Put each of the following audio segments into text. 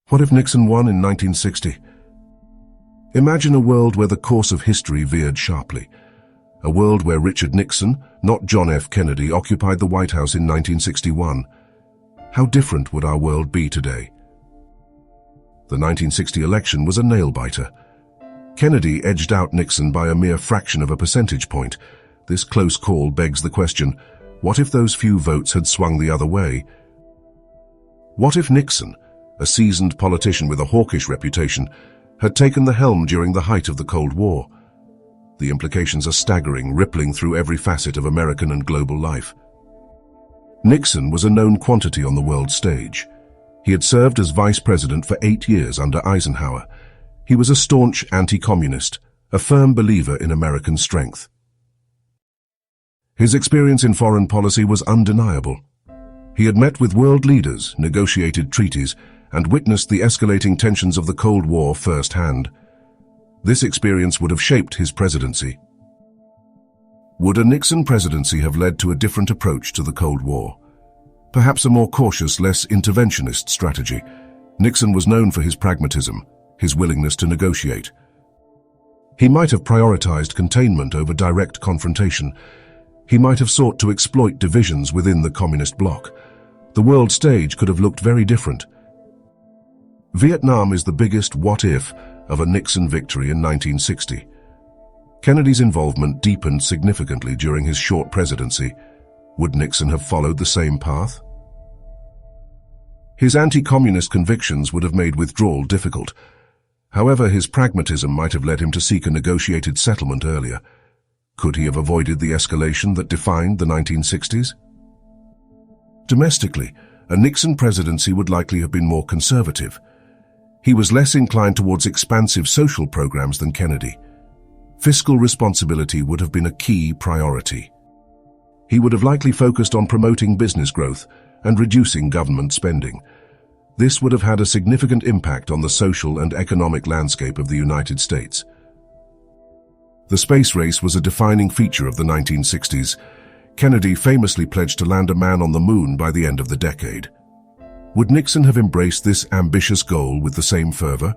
What if Nixon won in 1960? Imagine a world where the course of history veered sharply. A world where Richard Nixon, not John F. Kennedy, occupied the White House in 1961. How different would our world be today? The 1960 election was a nail-biter. Kennedy edged out Nixon by a mere fraction of a percentage point. This close call begs the question, what if those few votes had swung the other way? What if Nixon, a seasoned politician with a hawkish reputation, had taken the helm during the height of the Cold War? The implications are staggering, rippling through every facet of American and global life. Nixon was a known quantity on the world stage. He had served as vice president for 8 years under Eisenhower. He was a staunch anti-communist, a firm believer in American strength. His experience in foreign policy was undeniable. He had met with world leaders, negotiated treaties, and witnessed the escalating tensions of the Cold War firsthand. This experience would have shaped his presidency. Would a Nixon presidency have led to a different approach to the Cold War? Perhaps a more cautious, less interventionist strategy. Nixon was known for his pragmatism, his willingness to negotiate. He might have prioritized containment over direct confrontation. He might have sought to exploit divisions within the communist bloc. The world stage could have looked very different. Vietnam is the biggest what-if of a Nixon victory in 1960. Kennedy's involvement deepened significantly during his short presidency. Would Nixon have followed the same path? His anti-communist convictions would have made withdrawal difficult. However, his pragmatism might have led him to seek a negotiated settlement earlier. Could he have avoided the escalation that defined the 1960s? Domestically, a Nixon presidency would likely have been more conservative. He was less inclined towards expansive social programs than Kennedy. Fiscal responsibility would have been a key priority. He would have likely focused on promoting business growth and reducing government spending. This would have had a significant impact on the social and economic landscape of the United States. The space race was a defining feature of the 1960s. Kennedy famously pledged to land a man on the moon by the end of the decade. Would Nixon have embraced this ambitious goal with the same fervor?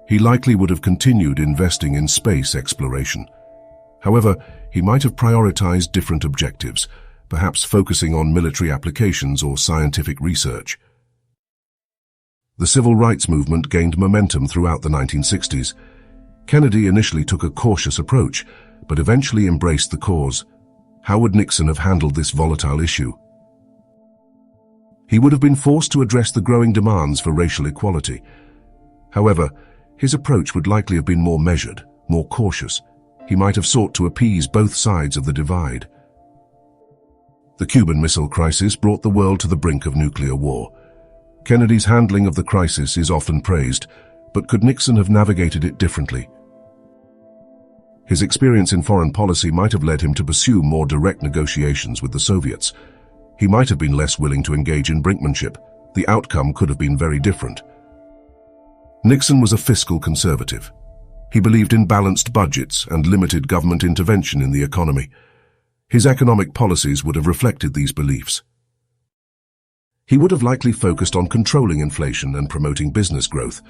He likely would have continued investing in space exploration. However, he might have prioritized different objectives, perhaps focusing on military applications or scientific research. The civil rights movement gained momentum throughout the 1960s. Kennedy initially took a cautious approach, but eventually embraced the cause. How would Nixon have handled this volatile issue? He would have been forced to address the growing demands for racial equality. However, his approach would likely have been more measured, more cautious. He might have sought to appease both sides of the divide. The Cuban Missile Crisis brought the world to the brink of nuclear war. Kennedy's handling of the crisis is often praised, but could Nixon have navigated it differently? His experience in foreign policy might have led him to pursue more direct negotiations with the Soviets. He might have been less willing to engage in brinkmanship. The outcome could have been very different. Nixon was a fiscal conservative. He believed in balanced budgets and limited government intervention in the economy. His economic policies would have reflected these beliefs. He would have likely focused on controlling inflation and promoting business growth.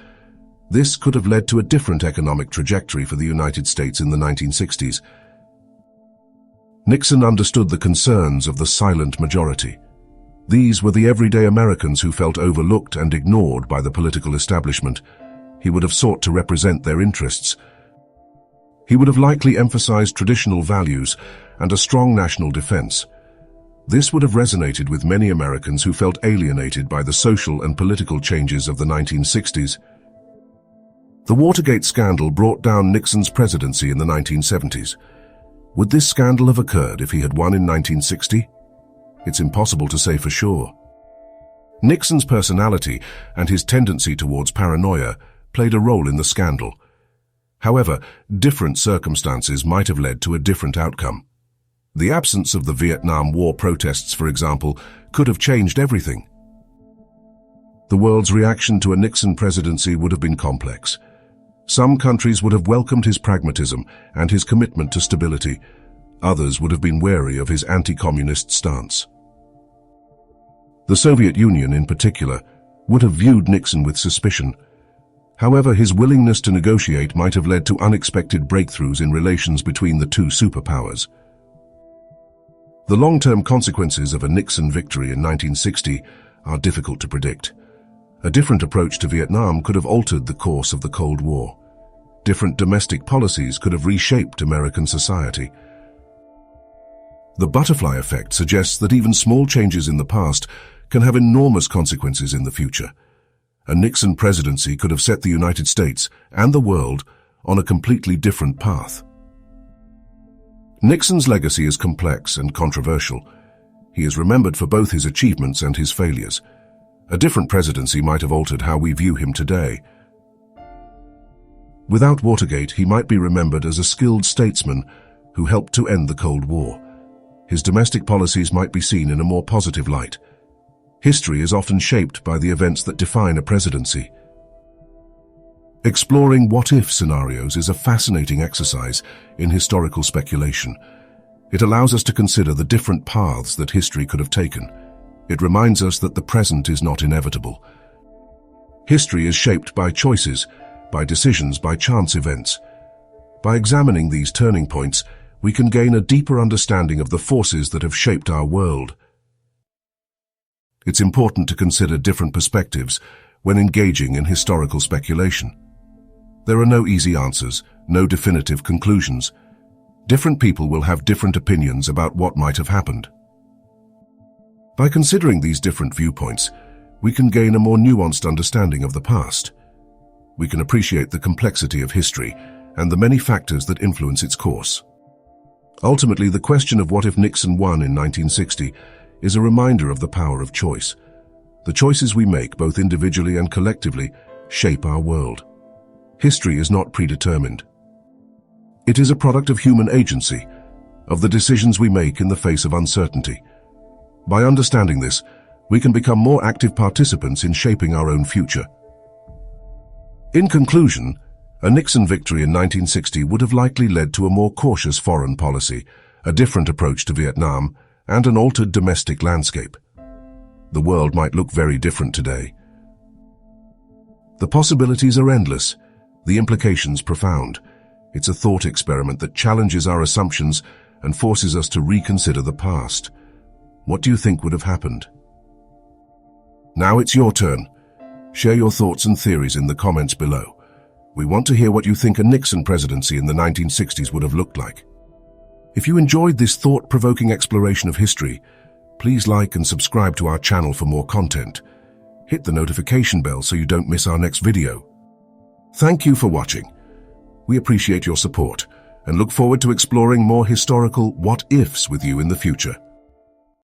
This could have led to a different economic trajectory for the United States in the 1960s. Nixon understood the concerns of the silent majority. These were the everyday Americans who felt overlooked and ignored by the political establishment. He would have sought to represent their interests. He would have likely emphasized traditional values and a strong national defense. This would have resonated with many Americans who felt alienated by the social and political changes of the 1960s. The Watergate scandal brought down Nixon's presidency in the 1970s. Would this scandal have occurred if he had won in 1960? It's impossible to say for sure. Nixon's personality and his tendency towards paranoia played a role in the scandal. However, different circumstances might have led to a different outcome. The absence of the Vietnam War protests, for example, could have changed everything. The world's reaction to a Nixon presidency would have been complex. Some countries would have welcomed his pragmatism and his commitment to stability. Others would have been wary of his anti-communist stance. The Soviet Union, in particular, would have viewed Nixon with suspicion. However, his willingness to negotiate might have led to unexpected breakthroughs in relations between the two superpowers. The long-term consequences of a Nixon victory in 1960 are difficult to predict. A different approach to Vietnam could have altered the course of the Cold War. Different domestic policies could have reshaped American society. The butterfly effect suggests that even small changes in the past can have enormous consequences in the future. A Nixon presidency could have set the United States and the world on a completely different path. Nixon's legacy is complex and controversial. He is remembered for both his achievements and his failures. A different presidency might have altered how we view him today. Without Watergate, he might be remembered as a skilled statesman who helped to end the Cold War. His domestic policies might be seen in a more positive light. History is often shaped by the events that define a presidency. Exploring what-if scenarios is a fascinating exercise in historical speculation. It allows us to consider the different paths that history could have taken. It reminds us that the present is not inevitable. History is shaped by choices, by decisions, by chance events. By examining these turning points, we can gain a deeper understanding of the forces that have shaped our world. It's important to consider different perspectives when engaging in historical speculation. There are no easy answers, no definitive conclusions. Different people will have different opinions about what might have happened. By considering these different viewpoints, we can gain a more nuanced understanding of the past. We can appreciate the complexity of history and the many factors that influence its course. Ultimately, the question of what if Nixon won in 1960 is a reminder of the power of choice. The choices we make, both individually and collectively, shape our world. History is not predetermined. It is a product of human agency, of the decisions we make in the face of uncertainty. By understanding this, we can become more active participants in shaping our own future. In conclusion, a Nixon victory in 1960 would have likely led to a more cautious foreign policy, a different approach to Vietnam, and an altered domestic landscape. The world might look very different today. The possibilities are endless, the implications profound. It's a thought experiment that challenges our assumptions and forces us to reconsider the past. What do you think would have happened? Now it's your turn. Share your thoughts and theories in the comments below. We want to hear what you think a Nixon presidency in the 1960s would have looked like. If you enjoyed this thought-provoking exploration of history, please like and subscribe to our channel for more content. Hit the notification bell so you don't miss our next video. Thank you for watching. We appreciate your support and look forward to exploring more historical what-ifs with you in the future.